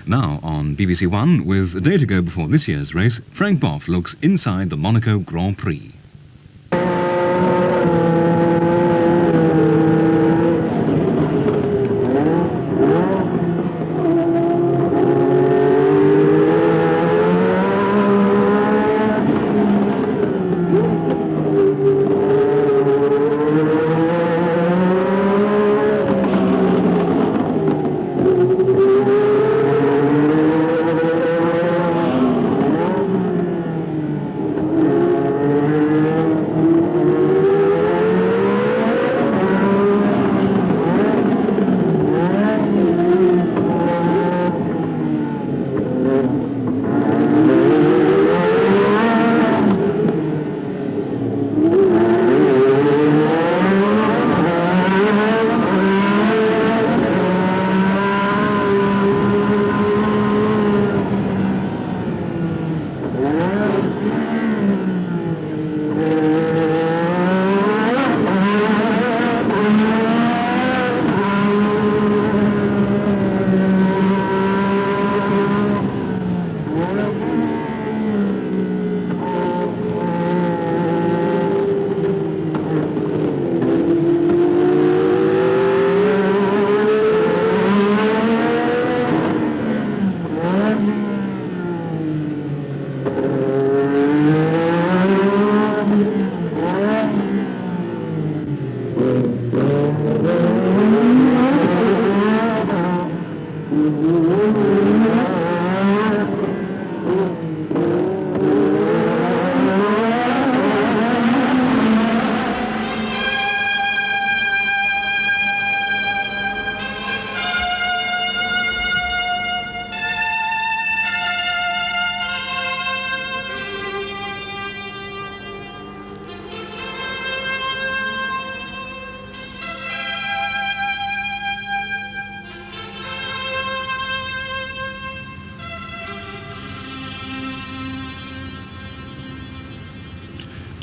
Now on BBC One, with a day to go before this year's race, Frank Boff looks inside the Monaco Grand Prix.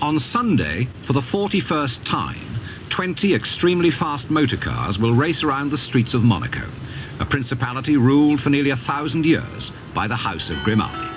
On Sunday, for the 41st time, 20 extremely fast motor cars will race around the streets of Monaco, a principality ruled for nearly 1,000 years by the House of Grimaldi.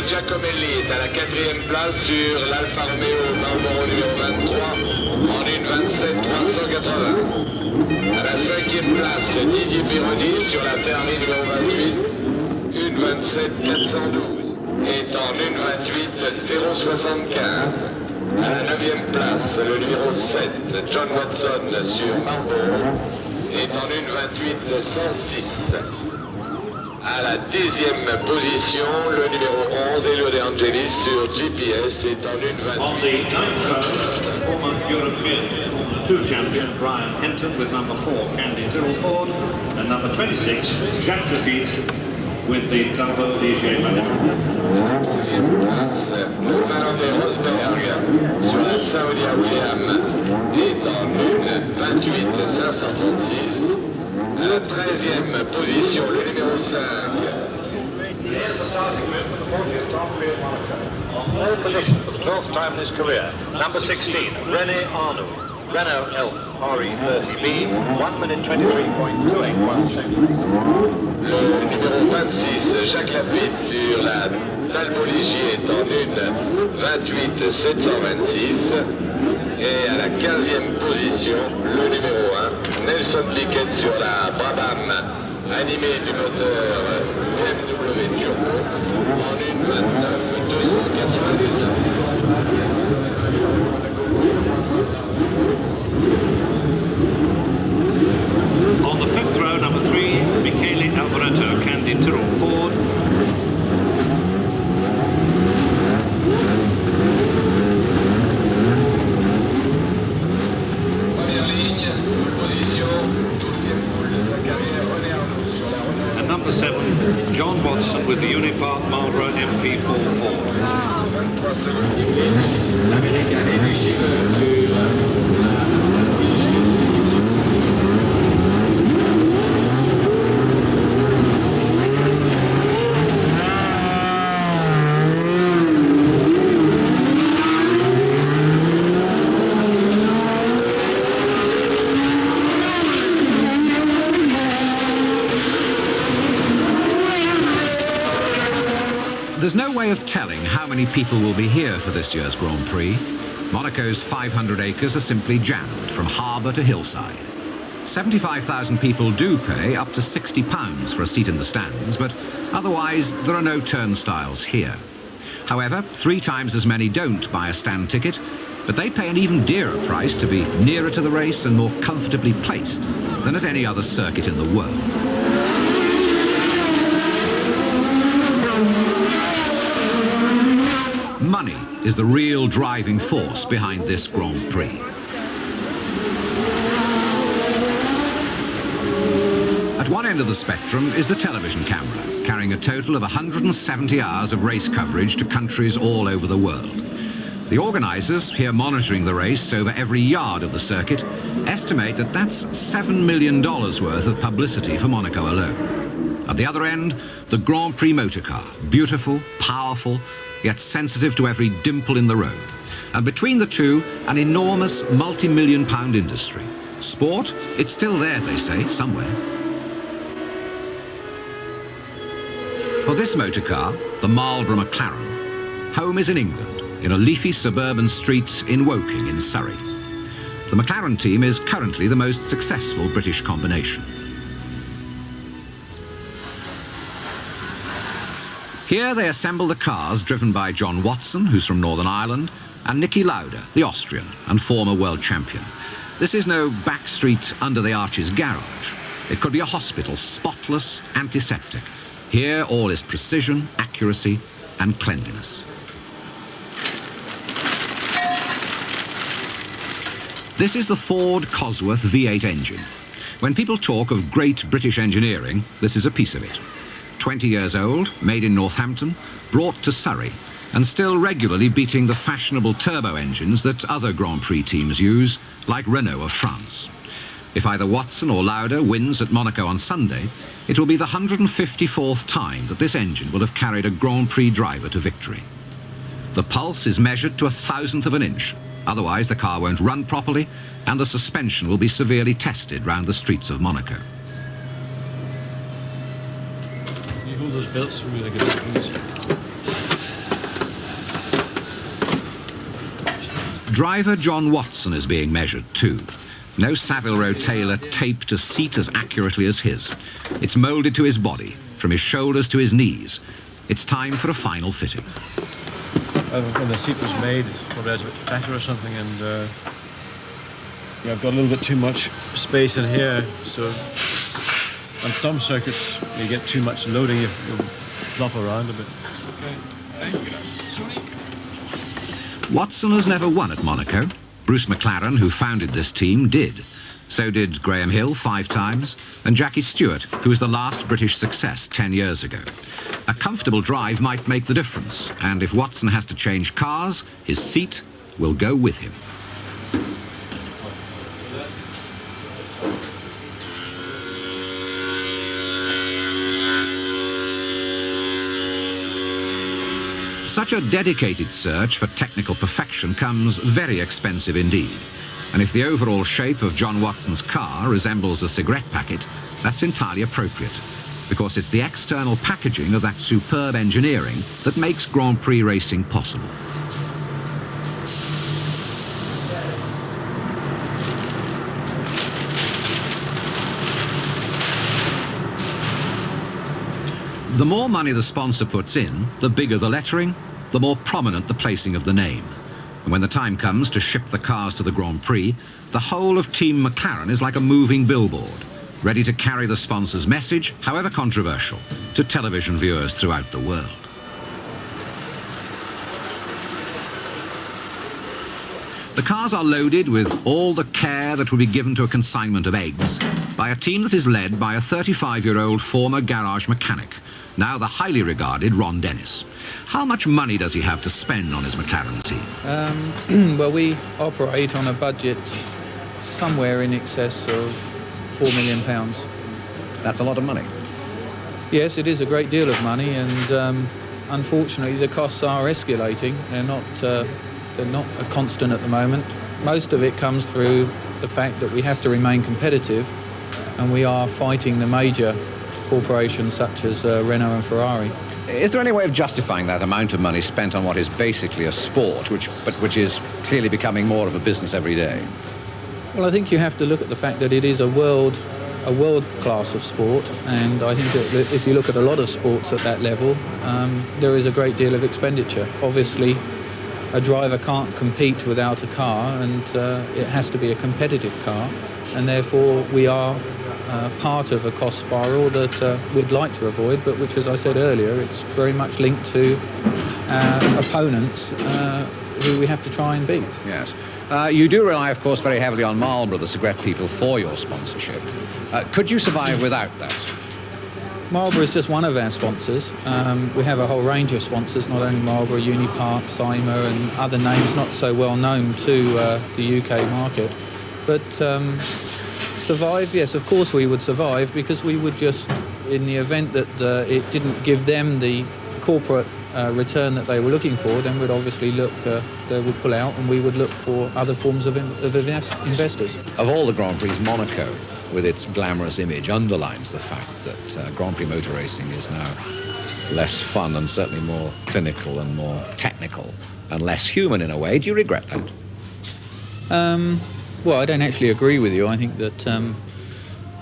Giacomelli est à la 4e place sur l'Alfa Romeo Marlboro numéro 23 en 1:27.380. À la 5e place, Didier Pironi sur la Ferrari numéro 28, 1:27.412 est en 1:28.075. À la 9e place, le numéro 7, John Watson sur Marlboro est en 1:28.106. À la 10e position, le numéro 11, Elio De Angelis sur GPS est en 1:28. On the 9th row, former European Formula 2 champion Brian Henton with number 4, Candy Tyrrell-Ford, and number 26, Jacques Lafitte with the Turbo DG Monaco. 12e place, le Finlandais Rosberg sur la Saudia William est en 1:28.536. À la 13e position, le numéro 5. On pole position for the 12th time in his career, number 16, René Arnoux, Renault Elf RE30B, 1:23.281 seconds. Le numéro 26, Jacques Lafitte sur la Talbot Ligier est en 1:28.726. Et à la 15e position, position, le numéro 1, Nelson Piquet sur la Brabham, animé du moteur BMW Turbo, en 1:29.299. On the fifth row, number 3, Michele Alboreto, Candy Tyrrell Ford. Première ligne, position, 12e pole de sa carrière, René Arnoux sur la Renault. And number 7, John Watson with the Unipart Marlboro MP4 Ford. 3 secondes qui brillent. L'Américain est déchiré sur There's no way of telling how many people will be here for this year's Grand Prix. Monaco's 500 acres are simply jammed from harbour to hillside. 75,000 people do pay up to £60 for a seat in the stands, but otherwise there are no turnstiles here. However, 3 times as many don't buy a stand ticket, but they pay an even dearer price to be nearer to the race and more comfortably placed than at any other circuit in the world. Money is the real driving force behind this Grand Prix. At one end of the spectrum is the television camera, carrying a total of 170 hours of race coverage to countries all over the world. The organisers, here monitoring the race over every yard of the circuit, estimate that that's $7 million worth of publicity for Monaco alone. At the other end, the Grand Prix motorcar, beautiful, powerful, yet sensitive to every dimple in the road. And between the two, an enormous multi-million-pound industry. Sport, it's still there, they say, somewhere. For this motorcar, the Marlboro McLaren, home is in England, in a leafy suburban street in Woking in Surrey. The McLaren team is currently the most successful British combination. Here they assemble the cars driven by John Watson, who's from Northern Ireland, and Niki Lauda, the Austrian and former world champion. This is no backstreet under the arches garage. It could be a hospital, spotless, antiseptic. Here all is precision, accuracy and cleanliness. This is the Ford Cosworth V8 engine. When people talk of great British engineering, this is a piece of it. 20 years old, made in Northampton, brought to Surrey, and still regularly beating the fashionable turbo engines that other Grand Prix teams use, like Renault of France. If either Watson or Lauda wins at Monaco on Sunday, it will be the 154th time that this engine will have carried a Grand Prix driver to victory. The pulse is measured to 1/1000th of an inch, otherwise the car won't run properly, and the suspension will be severely tested round the streets of Monaco. Those belts for me to get up, please. Driver John Watson is being measured too. No Savile Row tailor taped a seat as accurately as his. It's moulded to his body, from his shoulders to his knees. It's time for a final fitting. When the seat was made, probably I was a bit fatter or something, and yeah, I've got a little bit too much space in here, so on some circuits you get too much loading, you flop around a bit. Watson has never won at Monaco. Bruce McLaren, who founded this team, did. So did Graham Hill 5 times, and Jackie Stewart, who was the last British success 10 years ago. A comfortable drive might make the difference, and if Watson has to change cars, his seat will go with him. Such a dedicated search for technical perfection comes very expensive indeed. And if the overall shape of John Watson's car resembles a cigarette packet, that's entirely appropriate, because it's the external packaging of that superb engineering that makes Grand Prix racing possible. The more money the sponsor puts in, the bigger the lettering, the more prominent the placing of the name. And when the time comes to ship the cars to the Grand Prix, the whole of Team McLaren is like a moving billboard, ready to carry the sponsor's message, however controversial, to television viewers throughout the world. The cars are loaded with all the care that would be given to a consignment of eggs by a team that is led by a 35-year-old former garage mechanic, now the highly regarded Ron Dennis. How much money does he have to spend on his McLaren team? Well, we operate on a budget somewhere in excess of £4 million. That's a lot of money. Yes, it is a great deal of money, and unfortunately the costs are escalating. They're not a constant at the moment. Most of it comes through the fact that we have to remain competitive, and we are fighting the major corporations such as Renault and Ferrari. Is there any way of justifying that amount of money spent on what is basically a sport, which is clearly becoming more of a business every day? Well, I think you have to look at the fact that it is a world class of sport, and I think that if you look at a lot of sports at that level, there is a great deal of expenditure. Obviously, a driver can't compete without a car, and it has to be a competitive car, and therefore we are part of a cost spiral that we'd like to avoid, but which, as I said earlier, it's very much linked to opponents who we have to try and beat. Yes. You do rely, of course, very heavily on Marlboro, the cigarette people, for your sponsorship. Could you survive without that? Marlboro is just one of our sponsors. We have a whole range of sponsors, not only Marlboro, Unipark, Cyma and other names not so well known to the UK market. But survive, yes, of course we would survive, because we would just, in the event that it didn't give them the corporate return that they were looking for, then we'd obviously look, they would pull out, and we would look for other forms of investors. Of all the Grand Prix, Monaco, with its glamorous image, underlines the fact that Grand Prix motor racing is now less fun and certainly more clinical and more technical and less human in a way. Do you regret that? Well, I don't actually agree with you. I think that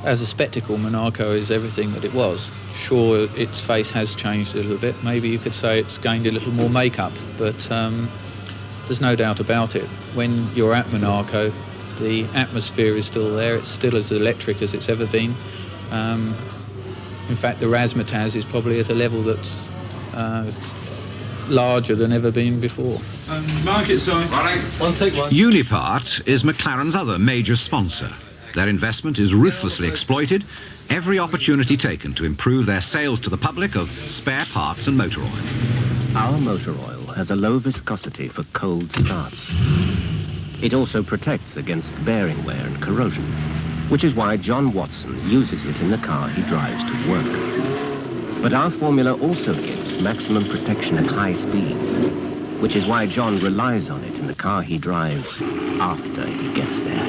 as a spectacle, Monaco is everything that it was. Sure, its face has changed a little bit. Maybe you could say it's gained a little more makeup, but there's no doubt about it. When you're at Monaco, the atmosphere is still there. It's still as electric as it's ever been. In fact, the razzmatazz is probably at a level that's larger than ever been before. Market side. One take one. Unipart is McLaren's other major sponsor. Their investment is ruthlessly exploited, every opportunity taken to improve their sales to the public of spare parts and motor oil. Our motor oil has a low viscosity for cold starts. It also protects against bearing wear and corrosion, which is why John Watson uses it in the car he drives to work. But our formula also gives maximum protection at high speeds, which is why John relies on it in the car he drives after he gets there.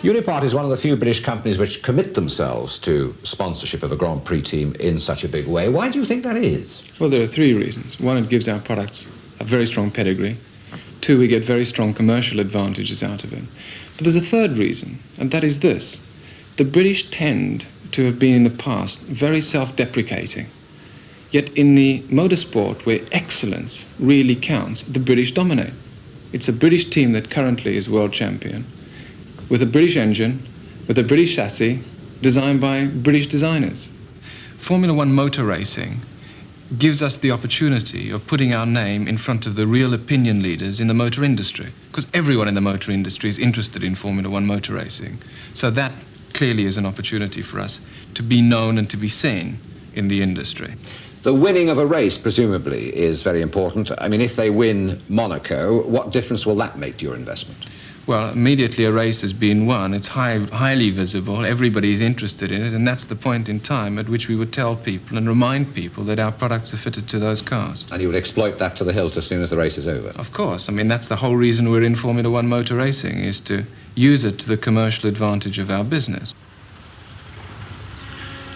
Unipart is one of the few British companies which commit themselves to sponsorship of a Grand Prix team in such a big way. Why do you think that is? Well, there are three reasons. One, it gives our products a very strong pedigree. Two, we get very strong commercial advantages out of it. But there's a third reason, and that is this. The British tend to have been in the past very self-deprecating. Yet in the motorsport, where excellence really counts, the British dominate. It's a British team that currently is world champion, with a British engine, with a British chassis, designed by British designers. Formula One motor racing gives us the opportunity of putting our name in front of the real opinion leaders in the motor industry, because everyone in the motor industry is interested in Formula One motor racing. So that clearly is an opportunity for us to be known and to be seen in the industry. The winning of a race, presumably, is very important. I mean, if they win Monaco, what difference will that make to your investment? Well, immediately a race has been won. It's highly visible. Everybody's interested in it, and that's the point in time at which we would tell people and remind people that our products are fitted to those cars. And you would exploit that to the hilt as soon as the race is over? Of course. I mean, that's the whole reason we're in Formula One motor racing, is to use it to the commercial advantage of our business.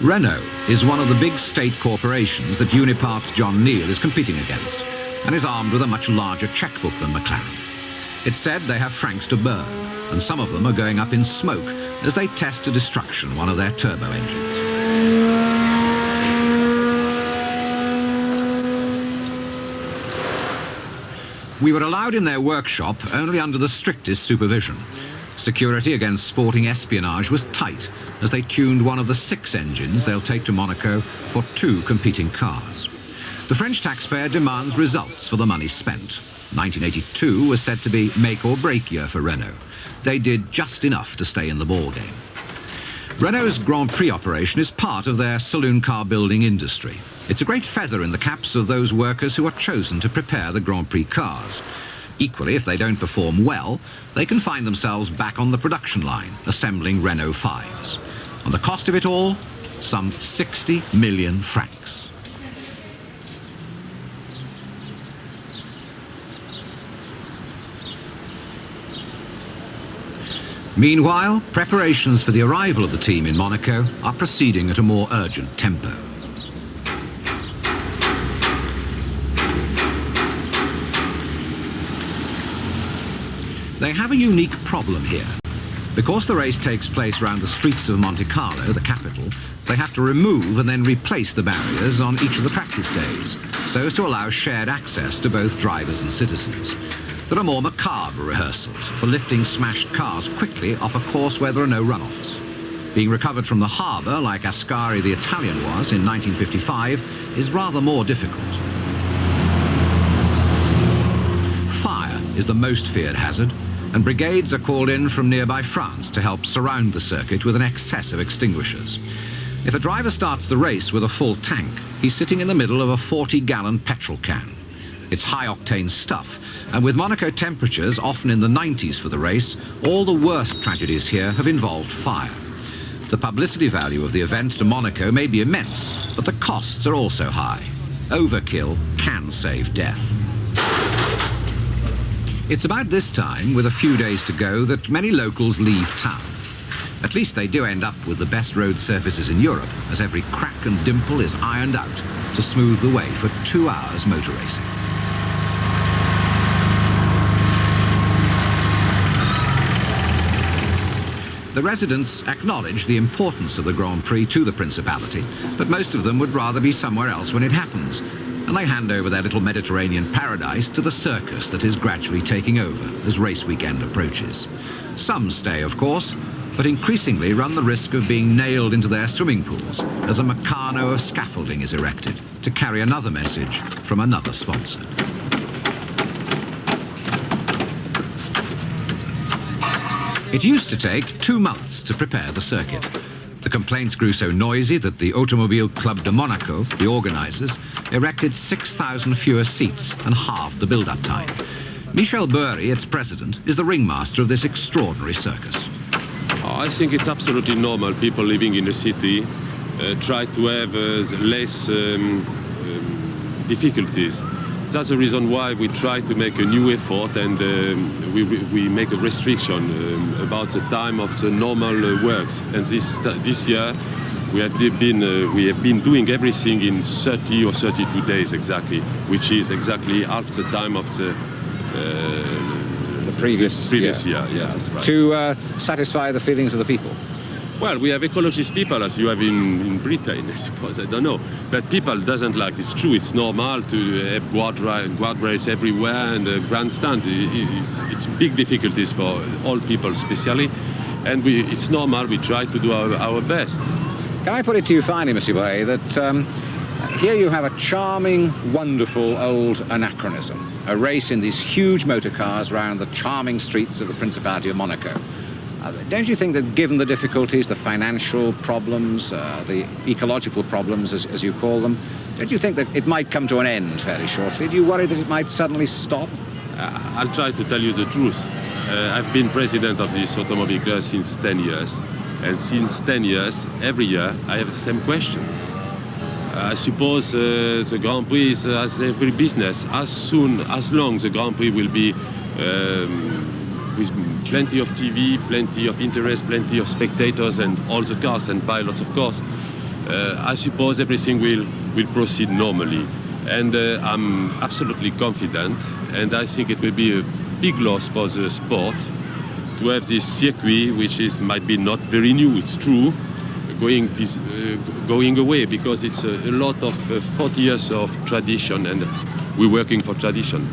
Renault is one of the big state corporations that Unipart's John Neal is competing against, and is armed with a much larger checkbook than McLaren. It's said they have francs to burn, and some of them are going up in smoke as they test to destruction one of their turbo engines. We were allowed in their workshop only under the strictest supervision. Security against sporting espionage was tight, as they tuned one of the 6 engines they'll take to Monaco for 2 competing cars. The French taxpayer demands results for the money spent. 1982 was said to be make or break year for Renault. They did just enough to stay in the ballgame. Renault's Grand Prix operation is part of their saloon car building industry. It's a great feather in the caps of those workers who are chosen to prepare the Grand Prix cars. Equally, if they don't perform well, they can find themselves back on the production line, assembling Renault 5s. And the cost of it all? Some 60 million francs. Meanwhile, preparations for the arrival of the team in Monaco are proceeding at a more urgent tempo. They have a unique problem here. Because the race takes place around the streets of Monte Carlo, the capital, they have to remove and then replace the barriers on each of the practice days, so as to allow shared access to both drivers and citizens. There are more macabre rehearsals for lifting smashed cars quickly off a course where there are no runoffs. Being recovered from the harbour, like Ascari the Italian was in 1955, is rather more difficult. Fire is the most feared hazard, and brigades are called in from nearby France to help surround the circuit with an excess of extinguishers. If a driver starts the race with a full tank, he's sitting in the middle of a 40-gallon petrol can. It's high-octane stuff, and with Monaco temperatures often in the 90s for the race, all the worst tragedies here have involved fire. The publicity value of the event to Monaco may be immense, but the costs are also high. Overkill can save death. It's about this time, with a few days to go, that many locals leave town. At least they do end up with the best road surfaces in Europe, as every crack and dimple is ironed out to smooth the way for 2 hours motor racing. The residents acknowledge the importance of the Grand Prix to the Principality, but most of them would rather be somewhere else when it happens, and they hand over their little Mediterranean paradise to the circus that is gradually taking over as race weekend approaches. Some stay, of course, but increasingly run the risk of being nailed into their swimming pools as a meccano of scaffolding is erected to carry another message from another sponsor. It used to take 2 months to prepare the circuit. The complaints grew so noisy that the Automobile Club de Monaco, the organisers, erected 6,000 fewer seats and halved the build-up time. Michel Burry, its president, is the ringmaster of this extraordinary circus. I think it's absolutely normal. People living in the city try to have less difficulties. That's the reason why we try to make a new effort, and we make a restriction about the time of the normal works. And this year we have been doing everything in 30 or 32 days exactly, which is exactly half the time of the previous year. Yeah, that's right. To satisfy the feelings of the people. Well, we have ecologist people, as you have in Britain, I suppose, I don't know. But people doesn't like, it's true, it's normal to have guardrails everywhere and a grandstand. It's big difficulties for all people, especially. And it's normal, we try to do our best. Can I put it to you finally, Monsieur Boyer, that here you have a charming, wonderful old anachronism, a race in these huge motor cars around the charming streets of the Principality of Monaco. Don't you think that given the difficulties, the financial problems, the ecological problems, as you call them, don't you think that it might come to an end fairly shortly? Do you worry that it might suddenly stop? I'll try to tell you the truth. I've been president of this automobile club since 10 years. And since 10 years, every year, I have the same question. I suppose the Grand Prix is as every business. As long the Grand Prix will be with plenty of TV, plenty of interest, plenty of spectators and all the cars and pilots, of course, I suppose everything will proceed normally. And I'm absolutely confident, and I think it will be a big loss for the sport to have this circuit, which might be not very new, it's true, going away, because it's a lot of 40 years of tradition, and we're working for tradition.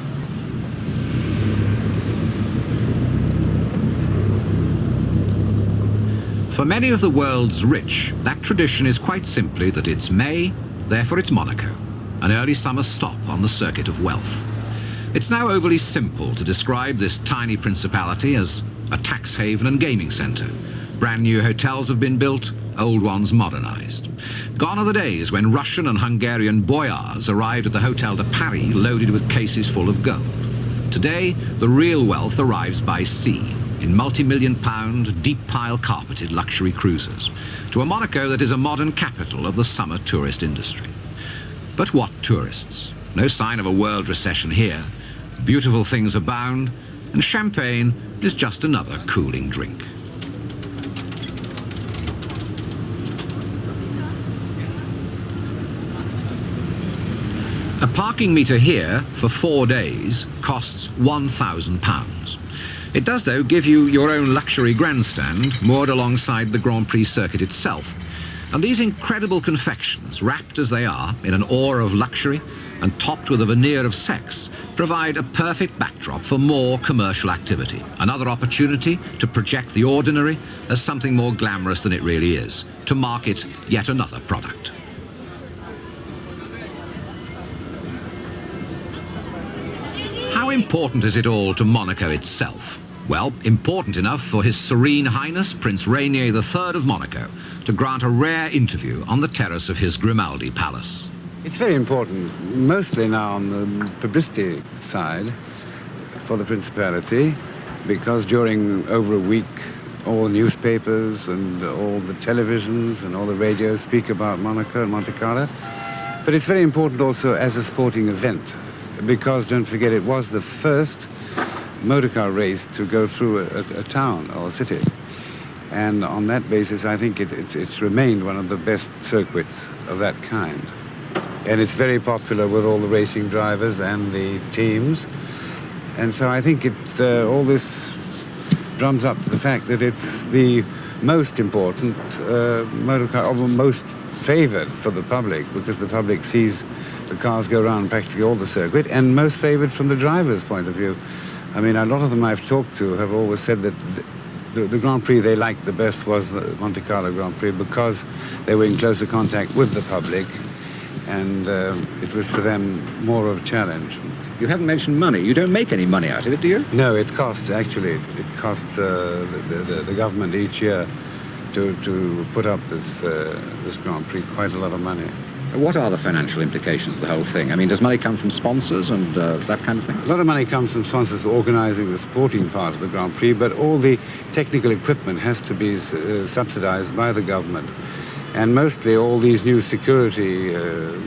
For many of the world's rich, that tradition is quite simply that it's May, therefore it's Monaco, an early summer stop on the circuit of wealth. It's now overly simple to describe this tiny principality as a tax haven and gaming centre. Brand new hotels have been built, old ones modernised. Gone are the days when Russian and Hungarian boyars arrived at the Hôtel de Paris loaded with cases full of gold. Today, the real wealth arrives by sea, in multi-million-pound, deep-pile carpeted luxury cruisers, to a Monaco that is a modern capital of the summer tourist industry. But what tourists? No sign of a world recession here. Beautiful things abound, and champagne is just another cooling drink. A parking metre here for 4 days costs £1,000. It does, though, give you your own luxury grandstand moored alongside the Grand Prix circuit itself. And these incredible confections, wrapped as they are in an aura of luxury and topped with a veneer of sex, provide a perfect backdrop for more commercial activity. Another opportunity to project the ordinary as something more glamorous than it really is, to market yet another product. How important is it all to Monaco itself? Well, important enough for His Serene Highness Prince Rainier III of Monaco to grant a rare interview on the terrace of his Grimaldi Palace. It's very important, mostly now on the publicity side for the Principality, because during over a week all newspapers and all the televisions and all the radios speak about Monaco and Monte Carlo. But it's very important also as a sporting event, because don't forget it was the first motorcar race to go through a town or a city. And on that basis, I think it's remained one of the best circuits of that kind. And it's very popular with all the racing drivers and the teams. And so I think all this drums up the fact that it's the most important motorcar, or most favoured for the public, because the public sees the cars go around practically all the circuit, and most favoured from the driver's point of view. I mean, a lot of them I've talked to have always said that the Grand Prix they liked the best was the Monte Carlo Grand Prix, because they were in closer contact with the public, and it was for them more of a challenge. You haven't mentioned money. You don't make any money out of it, do you? No, it costs, actually, it costs the government each year to put up this Grand Prix quite a lot of money. What are the financial implications of the whole thing? I mean, does money come from sponsors and that kind of thing? A lot of money comes from sponsors organising the sporting part of the Grand Prix, but all the technical equipment has to be subsidised by the government. And mostly all these new security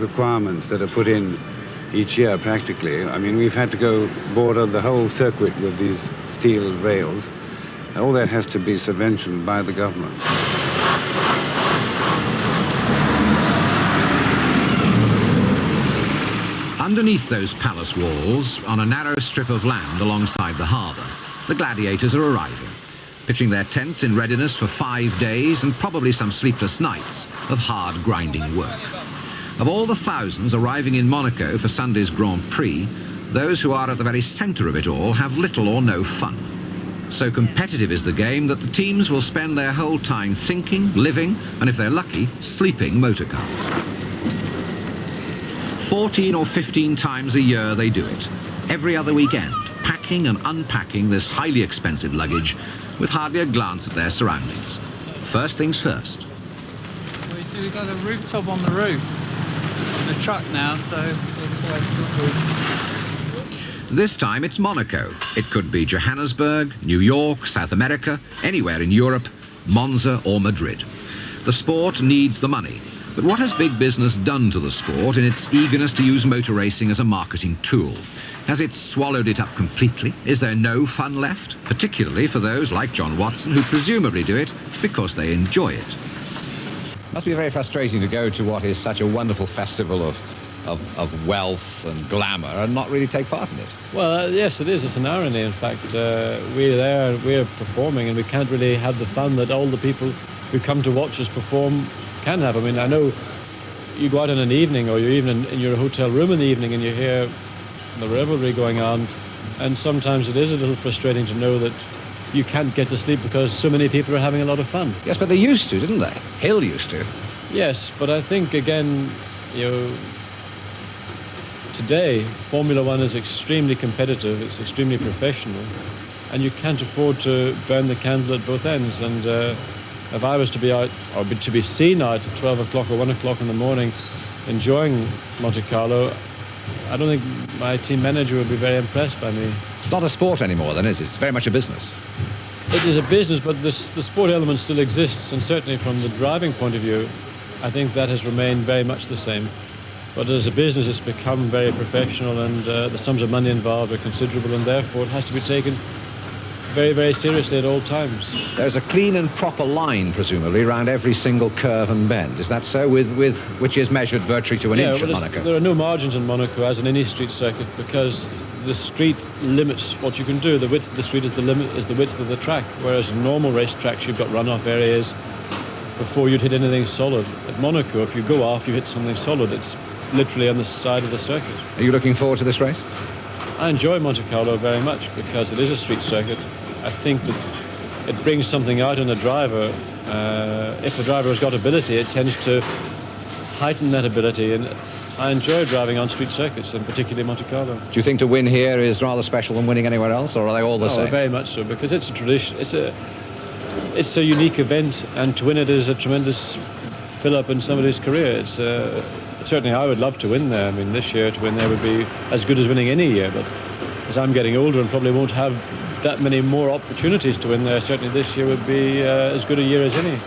requirements that are put in each year practically. I mean, we've had to go border the whole circuit with these steel rails. All that has to be subventioned by the government. Underneath those palace walls, on a narrow strip of land alongside the harbour, the gladiators are arriving, pitching their tents in readiness for 5 days and probably some sleepless nights of hard grinding work. Of all the thousands arriving in Monaco for Sunday's Grand Prix, those who are at the very centre of it all have little or no fun. So competitive is the game that the teams will spend their whole time thinking, living, and if they're lucky, sleeping motorcars. 14 or 15 times a year they do it, every other weekend, packing and unpacking this highly expensive luggage with hardly a glance at their surroundings. First things first. Well, you see, we've got a rooftop on the roof of the truck now, so this time it's Monaco. It could be Johannesburg, New York, South America, anywhere in Europe, Monza or Madrid. The sport needs the money. But what has big business done to the sport in its eagerness to use motor racing as a marketing tool? Has it swallowed it up completely? Is there no fun left? Particularly for those like John Watson who presumably do it because they enjoy it. Must be very frustrating to go to what is such a wonderful festival of wealth and glamour and not really take part in it. Well, yes, it is. It's an irony. In fact, we're there, we're performing, and we can't really have the fun that all the people who come to watch us perform can have. I mean, I know you go out in an evening, or you're even in your hotel room in the evening, and you hear the revelry going on, and sometimes it is a little frustrating to know that you can't get to sleep because so many people are having a lot of fun. Yes, but they used to, didn't they? Hill used to. Yes, but I think, again, today, Formula One is extremely competitive, it's extremely professional, and you can't afford to burn the candle at both ends. And if I was to be out, or to be seen out at 12 o'clock or 1 o'clock in the morning enjoying Monte Carlo, I don't think my team manager would be very impressed by me. It's not a sport anymore then, is it? It's very much a business. It is a business, but the sport element still exists, and certainly from the driving point of view, I think that has remained very much the same. But as a business, it's become very professional, and the sums of money involved are considerable, and therefore it has to be taken very, very seriously at all times. There's a clean and proper line, presumably, around every single curve and bend. Is that so? With which is measured virtually to an inch at Monaco? There are no margins in Monaco, as in any street circuit, because the street limits what you can do. The width of the street is the width of the track, whereas in normal race tracks, you've got runoff areas before you'd hit anything solid. At Monaco, if you go off, you hit something solid. It's literally on the side of the circuit. Are you looking forward to this race? I enjoy Monte Carlo very much because it is a street circuit. I think that it brings something out in a driver. If the driver has got ability, it tends to heighten that ability, and I enjoy driving on street circuits, and particularly Monte Carlo. Do you think to win here is rather special than winning anywhere else, or are they all the same? Very much so, because it's a tradition. It's a unique event, and to win it is a tremendous fill-up in somebody's career. It's certainly I would love to win there. I mean, this year to win there would be as good as winning any year, but as I'm getting older and probably won't have that many more opportunities to win there, certainly this year would be as good a year as any.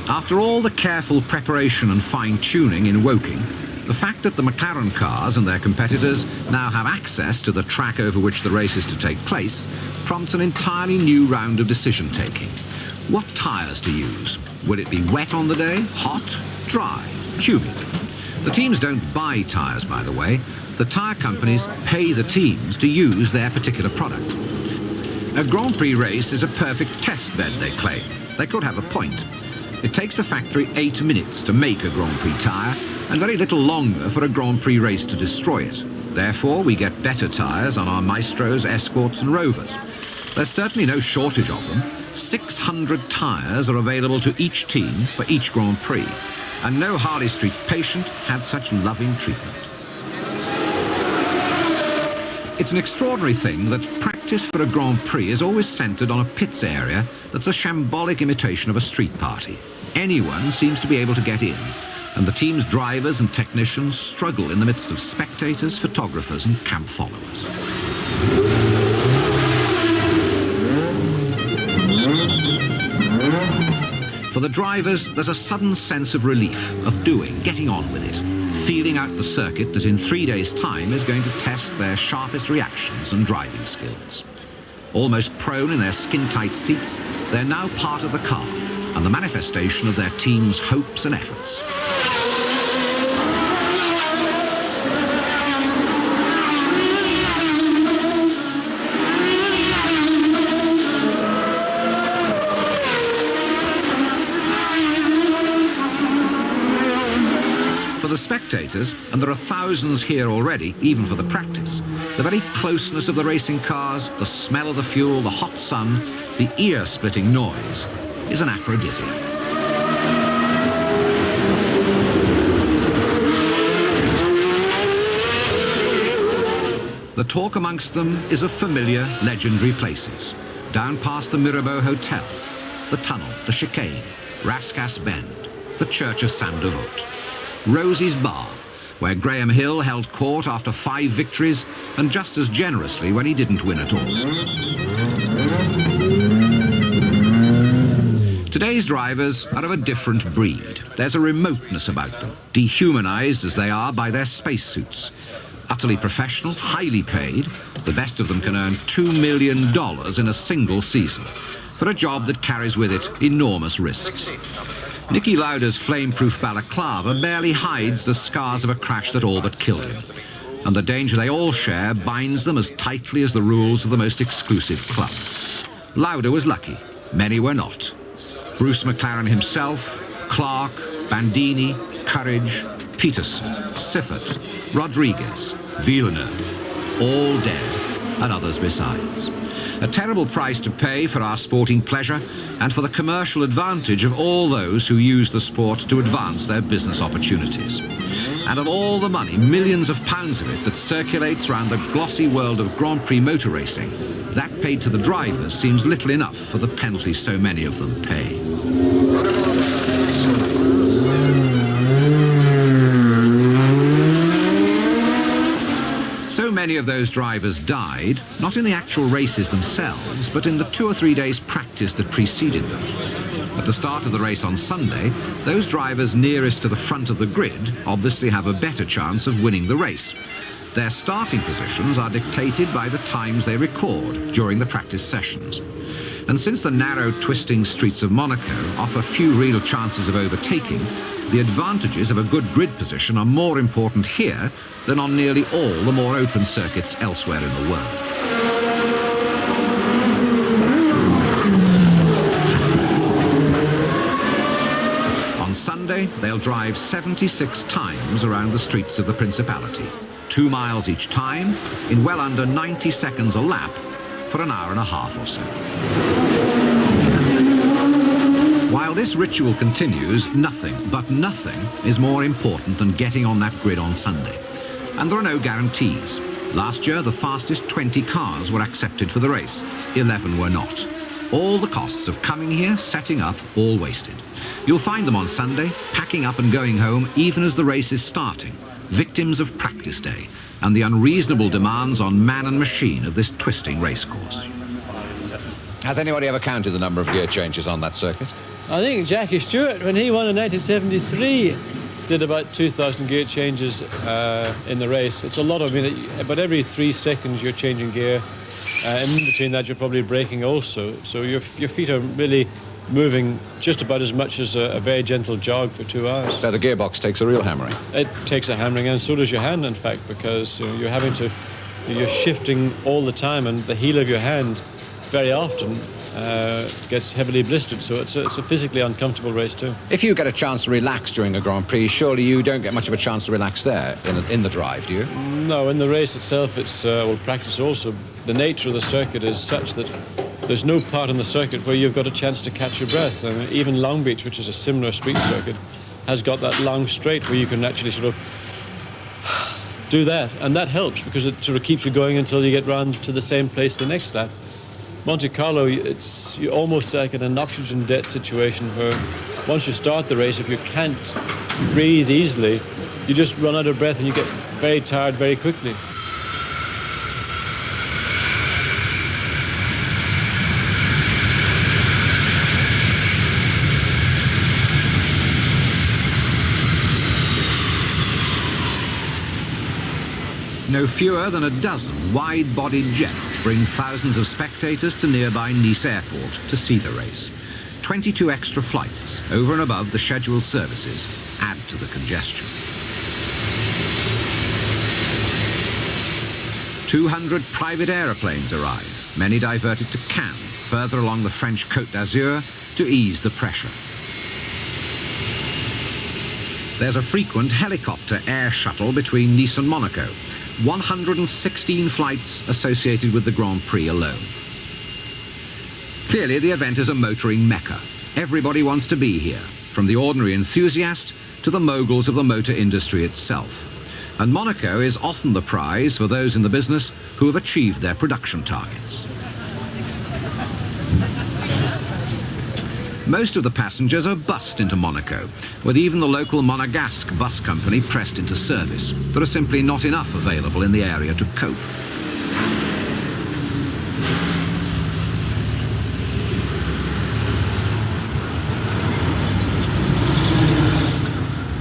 After all the careful preparation and fine-tuning in Woking, the fact that the McLaren cars and their competitors now have access to the track over which the race is to take place prompts an entirely new round of decision-taking. What tyres to use? Will it be wet on the day, hot, dry, humid? The teams don't buy tyres, by the way. The tyre companies pay the teams to use their particular product. A Grand Prix race is a perfect test bed, they claim. They could have a point. It takes the factory 8 minutes to make a Grand Prix tyre, and very little longer for a Grand Prix race to destroy it. Therefore, we get better tyres on our Maestros, Escorts and Rovers. There's certainly no shortage of them. 600 tyres are available to each team for each Grand Prix, and no Harley Street patient had such loving treatment. It's an extraordinary thing that practice for a Grand Prix is always centred on a pits area that's a shambolic imitation of a street party. Anyone seems to be able to get in, and the team's drivers and technicians struggle in the midst of spectators, photographers and camp followers. For the drivers, there's a sudden sense of relief, of getting on with it, feeling out the circuit that in 3 days' time is going to test their sharpest reactions and driving skills. Almost prone in their skin-tight seats, they're now part of the car and the manifestation of their team's hopes and efforts. For the spectators, and there are thousands here already, even for the practice, the very closeness of the racing cars, the smell of the fuel, the hot sun, the ear-splitting noise, is an aphrodisiac. The talk amongst them is of familiar, legendary places. Down past the Mirabeau Hotel, the tunnel, the chicane, Rascasse Bend, the Church of Saint-Devote. Rosie's Bar, where Graham Hill held court after 5 victories and just as generously when he didn't win at all. Today's drivers are of a different breed. There's a remoteness about them, dehumanized as they are by their spacesuits. Utterly professional, highly paid, the best of them can earn $2 million in a single season for a job that carries with it enormous risks. Niki Lauda's flame-proof balaclava barely hides the scars of a crash that all but killed him, and the danger they all share binds them as tightly as the rules of the most exclusive club. Lauda was lucky, many were not. Bruce McLaren himself, Clark, Bandini, Courage, Peterson, Siffert, Rodriguez, Villeneuve, all dead, and others besides. A terrible price to pay for our sporting pleasure and for the commercial advantage of all those who use the sport to advance their business opportunities. And of all the money, millions of pounds of it, that circulates around the glossy world of Grand Prix motor racing, that paid to the drivers seems little enough for the penalty so many of them pay. So many of those drivers died, not in the actual races themselves, but in the 2 or 3 days practice that preceded them. At the start of the race on Sunday, those drivers nearest to the front of the grid obviously have a better chance of winning the race. Their starting positions are dictated by the times they record during the practice sessions. And since the narrow, twisting streets of Monaco offer few real chances of overtaking, the advantages of a good grid position are more important here than on nearly all the more open circuits elsewhere in the world. On Sunday, they'll drive 76 times around the streets of the Principality, 2 miles each time, in well under 90 seconds a lap, for an hour and a half or so. While this ritual continues, nothing, but nothing, is more important than getting on that grid on Sunday. And there are no guarantees. Last year, the fastest 20 cars were accepted for the race. 11 were not. All the costs of coming here, setting up, all wasted. You'll find them on Sunday, packing up and going home even as the race is starting, victims of practice day and the unreasonable demands on man and machine of this twisting racecourse. Has anybody ever counted the number of gear changes on that circuit? I think Jackie Stewart, when he won in 1973, did about 2,000 gear changes in the race. It's a lot of, about every 3 seconds you're changing gear. And in between that, you're probably braking also. So your feet are really moving just about as much as a very gentle jog for 2 hours. So the gearbox takes a real hammering? It takes a hammering, and so does your hand, in fact, because you're shifting all the time, and the heel of your hand very often gets heavily blistered, so it's a physically uncomfortable race too. If you get a chance to relax during a Grand Prix, surely you don't get much of a chance to relax there in the drive, do you? No, in the race itself, it's practice also. The nature of the circuit is such that there's no part in the circuit where you've got a chance to catch your breath. Even Long Beach, which is a similar street circuit, has got that long straight where you can actually sort of do that, and that helps because it sort of keeps you going until you get round to the same place the next lap. Monte Carlo, you're almost like in an oxygen debt situation where once you start the race, if you can't breathe easily, you just run out of breath and you get very tired very quickly. No fewer than a dozen wide-bodied jets bring thousands of spectators to nearby Nice Airport to see the race. 22 extra flights, over and above the scheduled services, add to the congestion. 200 private aeroplanes arrive, many diverted to Cannes, further along the French Côte d'Azur, to ease the pressure. There's a frequent helicopter air shuttle between Nice and Monaco. 116 flights associated with the Grand Prix alone. Clearly, the event is a motoring mecca. Everybody wants to be here, from the ordinary enthusiast to the moguls of the motor industry itself. And Monaco is often the prize for those in the business who have achieved their production targets. Most of the passengers are bussed into Monaco, with even the local Monégasque bus company pressed into service. There are simply not enough available in the area to cope.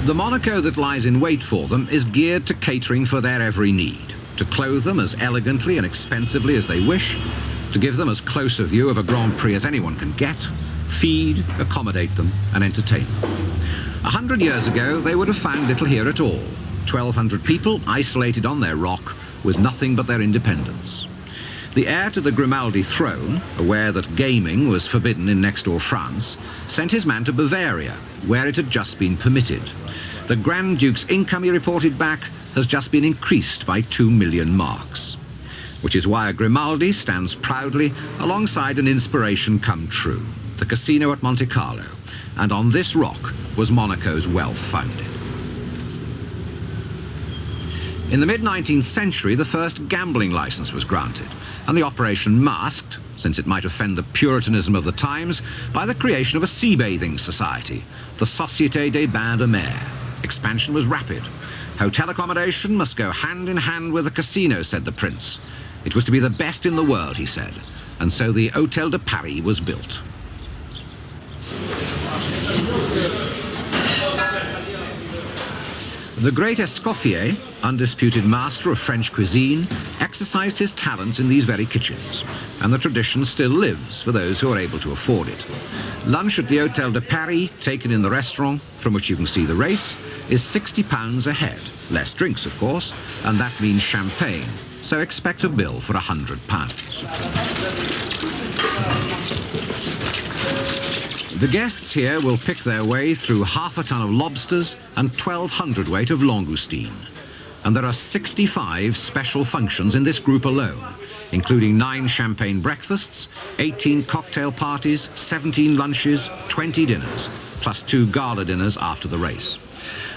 The Monaco that lies in wait for them is geared to catering for their every need, to clothe them as elegantly and expensively as they wish, to give them as close a view of a Grand Prix as anyone can get, feed, accommodate them, and entertain them. 100 years ago, they would have found little here at all. 1,200 people isolated on their rock with nothing but their independence. The heir to the Grimaldi throne, aware that gaming was forbidden in next-door France, sent his man to Bavaria, where it had just been permitted. The Grand Duke's income, he reported back, has just been increased by 2 million marks. which is why a Grimaldi stands proudly alongside an inspiration come true, the casino at Monte Carlo, and on this rock was Monaco's wealth founded. In the mid-19th century, the first gambling license was granted, and the operation masked, since it might offend the puritanism of the times, by the creation of a sea-bathing society, the Société des Bains de Mer. Expansion was rapid. Hotel accommodation must go hand in hand with the casino, said the prince. It was to be the best in the world, he said, and so the Hôtel de Paris was built. The great Escoffier, undisputed master of French cuisine, exercised his talents in these very kitchens, and the tradition still lives for those who are able to afford it. Lunch at the Hôtel de Paris, taken in the restaurant, from which you can see the race, is £60 a head. Less drinks, of course, and that means champagne, so expect a bill for £100. The guests here will pick their way through half a ton of lobsters and 1,200 weight of langoustine. And there are 65 special functions in this group alone, including 9 champagne breakfasts, 18 cocktail parties, 17 lunches, 20 dinners, plus 2 gala dinners after the race.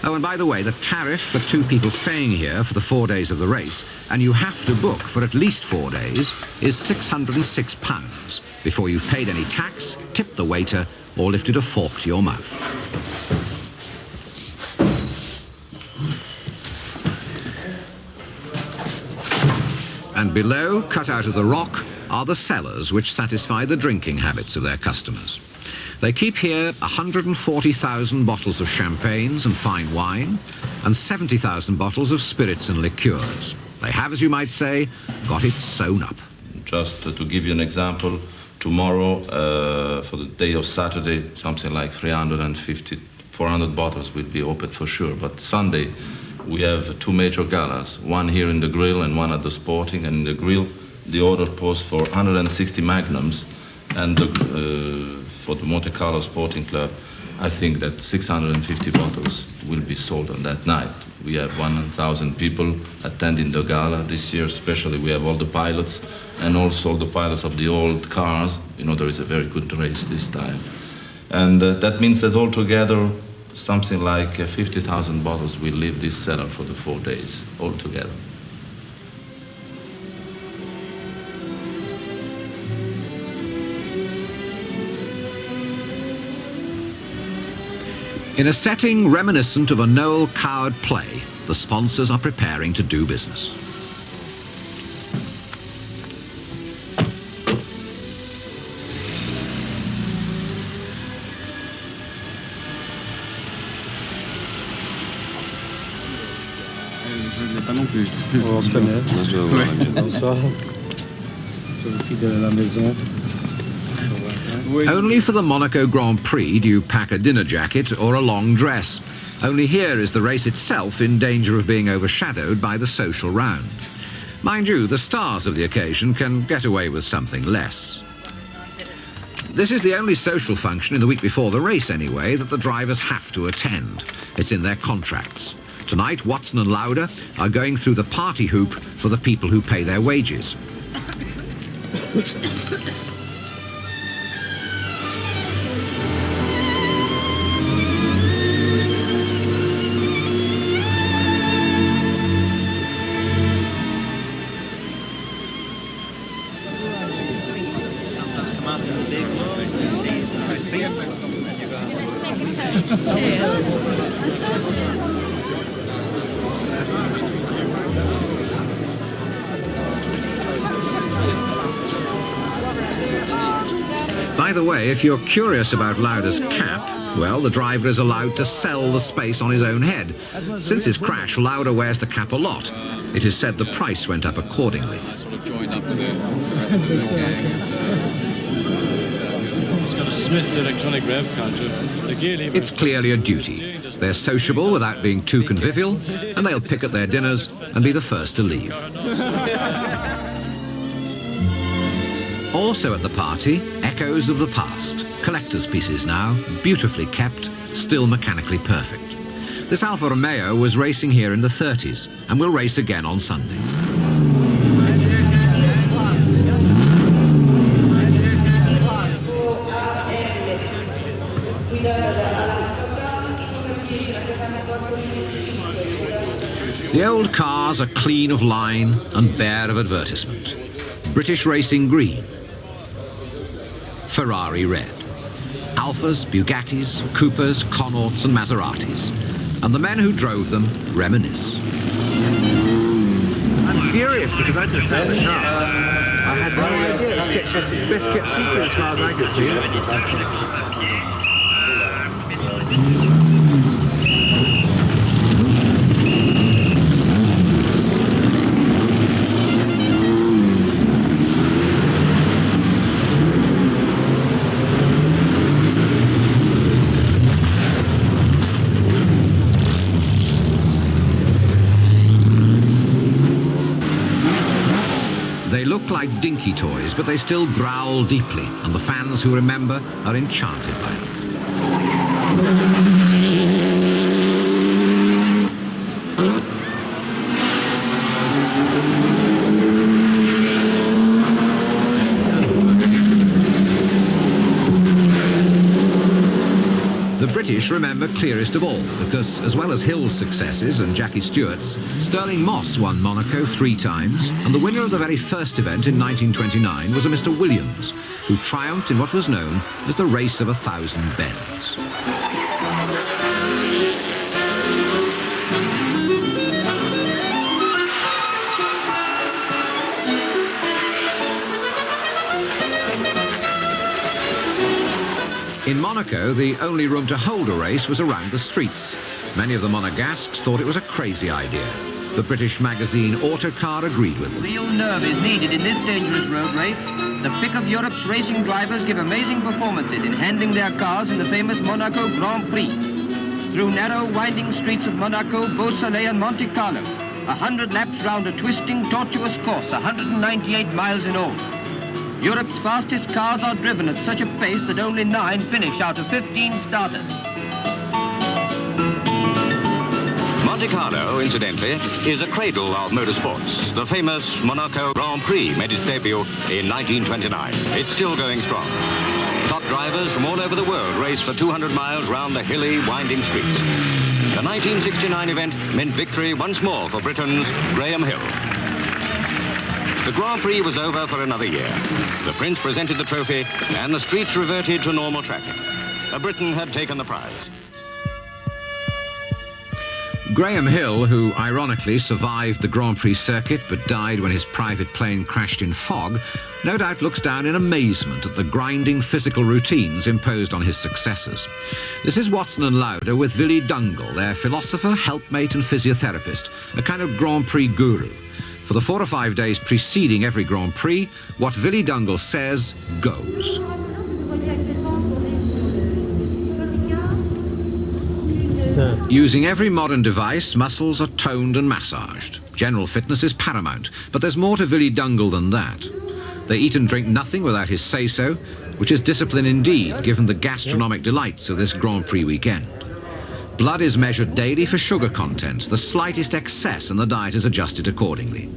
Oh, and by the way, the tariff for 2 people staying here for the 4 days of the race, and you have to book for at least 4 days, is £606 before you've paid any tax, tipped the waiter, or lifted a fork to your mouth. And below, cut out of the rock, are the cellars which satisfy the drinking habits of their customers. They keep here 140,000 bottles of champagnes and fine wine, and 70,000 bottles of spirits and liqueurs. They have, as you might say, got it sewn up. Just to give you an example, tomorrow, for the day of Saturday, something like 350, 400 bottles will be opened for sure. But Sunday, we have 2 major galas, one here in the grill and one at the Sporting. And in the grill, the order posed for 160 magnums, and for the Monte Carlo Sporting Club, I think that 650 bottles will be sold on that night. We have 1,000 people attending the gala this year, especially we have all the pilots and also the pilots of the old cars. You know, there is a very good race this time. And that means that altogether, something like 50,000 bottles will leave this cellar for the 4 days altogether. In a setting reminiscent of a Noel Coward play, the sponsors are preparing to do business. On se connaît. Bonsoir. Je suis fidèle à la maison. Only for the Monaco Grand Prix do you pack a dinner jacket or a long dress. Only here is the race itself in danger of being overshadowed by the social round. Mind you, the stars of the occasion can get away with something less. This is the only social function in the week before the race, anyway, that the drivers have to attend. It's in their contracts. Tonight, Watson and Lauda are going through the party hoop for the people who pay their wages. By the way, if you're curious about Lauda's cap, well, the driver is allowed to sell the space on his own head. Since his crash, Lauda wears the cap a lot. It is said the price went up accordingly. It's got a Smith's electronic rev counter. It's clearly a duty. They're sociable without being too convivial, and they'll pick at their dinners and be the first to leave. Also at the party, echoes of the past. Collector's pieces now, beautifully kept, still mechanically perfect. This Alfa Romeo was racing here in the 30s and will race again on Sunday. The old cars are clean of line and bare of advertisement. British Racing green, Ferrari red, Alphas, Bugattis, Coopers, Connaughts and Maseratis. And the men who drove them reminisce. I'm furious because I just found the car. I had no idea. It's the best kept secret as far as I could see it. They look like dinky toys, but they still growl deeply, and the fans who remember are enchanted by them. The British remember clearest of all, because as well as Hill's successes and Jackie Stewart's, Stirling Moss won Monaco 3 times, and the winner of the very first event in 1929 was a Mr. Williams, who triumphed in what was known as the Race of 1,000 Bends. In Monaco, the only room to hold a race was around the streets. Many of the Monegasques thought it was a crazy idea. The British magazine Autocar agreed with them. Real nerve is needed in this dangerous road race. The pick of Europe's racing drivers give amazing performances in handling their cars in the famous Monaco Grand Prix. Through narrow, winding streets of Monaco, Beausoleil and Monte Carlo, 100 laps round a twisting, tortuous course, 198 miles in all. Europe's fastest cars are driven at such a pace that only 9 finish out of 15 starters. Monte Carlo, incidentally, is a cradle of motorsports. The famous Monaco Grand Prix made its debut in 1929. It's still going strong. Top drivers from all over the world race for 200 miles round the hilly, winding streets. The 1969 event meant victory once more for Britain's Graham Hill. The Grand Prix was over for another year. The Prince presented the trophy and the streets reverted to normal traffic. Britain had taken the prize. Graham Hill, who ironically survived the Grand Prix circuit but died when his private plane crashed in fog, no doubt looks down in amazement at the grinding physical routines imposed on his successors. This is Watson and Lauder with Willy Dungle, their philosopher, helpmate and physiotherapist, a kind of Grand Prix guru. For the 4 or 5 days preceding every Grand Prix, what Willy Dungle says goes. Using every modern device, muscles are toned and massaged. General fitness is paramount, but there's more to Willy Dungle than that. They eat and drink nothing without his say-so, which is discipline indeed, given the gastronomic delights of this Grand Prix weekend. Blood is measured daily for sugar content. The slightest excess and the diet is adjusted accordingly.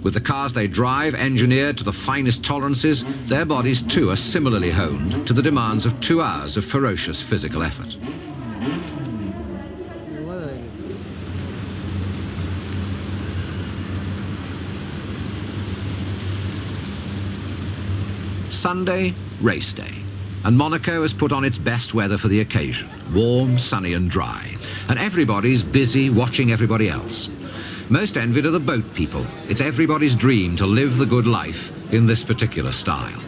With the cars they drive engineered to the finest tolerances, their bodies too are similarly honed to the demands of 2 hours of ferocious physical effort. Sunday, race day. And Monaco has put on its best weather for the occasion. Warm, sunny and dry. And everybody's busy watching everybody else. Most envied are the boat people. It's everybody's dream to live the good life in this particular style.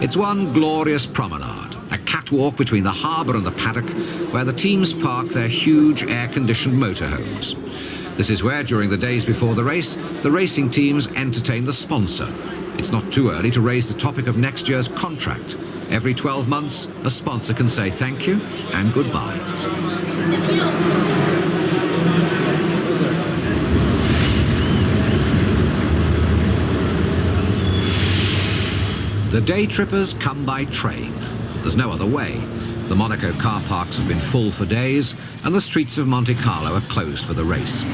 It's one glorious promenade, a catwalk between the harbour and the paddock, where the teams park their huge air-conditioned motorhomes. This is where, during the days before the race, the racing teams entertain the sponsor. It's not too early to raise the topic of next year's contract. Every 12 months, a sponsor can say thank you and goodbye. The day trippers come by train. There's no other way. The Monaco car parks have been full for days, and the streets of Monte Carlo are closed for the race.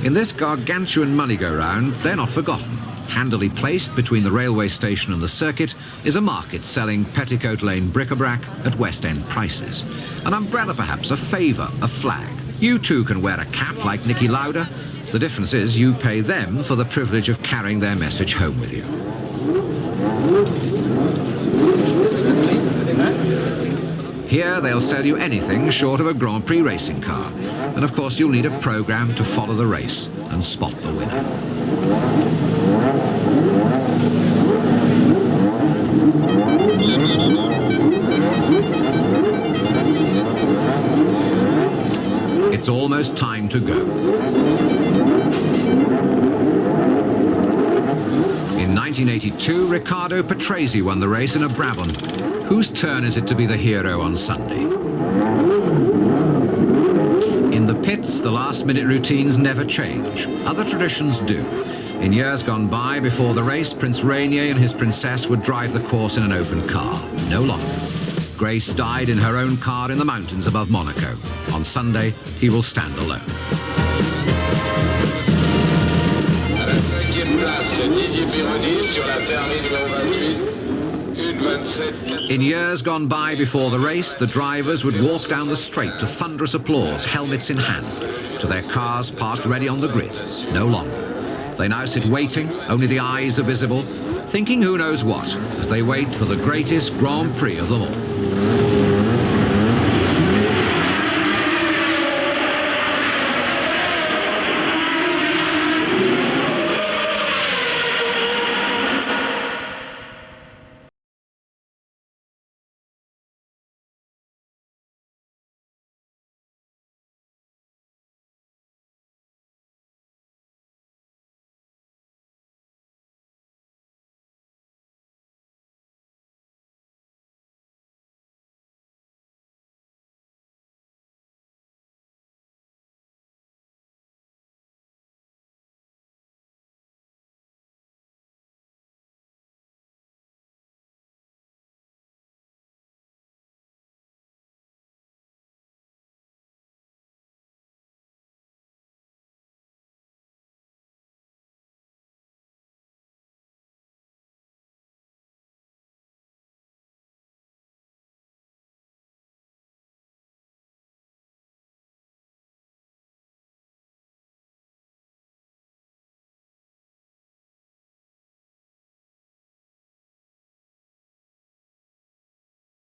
In this gargantuan money-go-round, they're not forgotten. Handily placed between the railway station and the circuit is a market selling Petticoat Lane bric-a-brac at West End prices. An umbrella perhaps, a favour, a flag. You too can wear a cap like Niki Lauda. The difference is you pay them for the privilege of carrying their message home with you. Here they'll sell you anything short of a Grand Prix racing car. And of course you'll need a program to follow the race and spot the winner. It's almost time to go. In 1982, Riccardo Patrese won the race in a Brabham. Whose turn is it to be the hero on Sunday? In the pits, the last-minute routines never change. Other traditions do. In years gone by, before the race, Prince Rainier and his princess would drive the course in an open car. No longer. Grace died in her own car in the mountains above Monaco. On Sunday, he will stand alone. À la 5e place, Didier Pironi sur la permis numéro 28. In years gone by before the race, the drivers would walk down the straight to thunderous applause, helmets in hand, to their cars parked ready on the grid. No longer. They now sit waiting, only the eyes are visible, thinking who knows what, as they wait for the greatest Grand Prix of them all.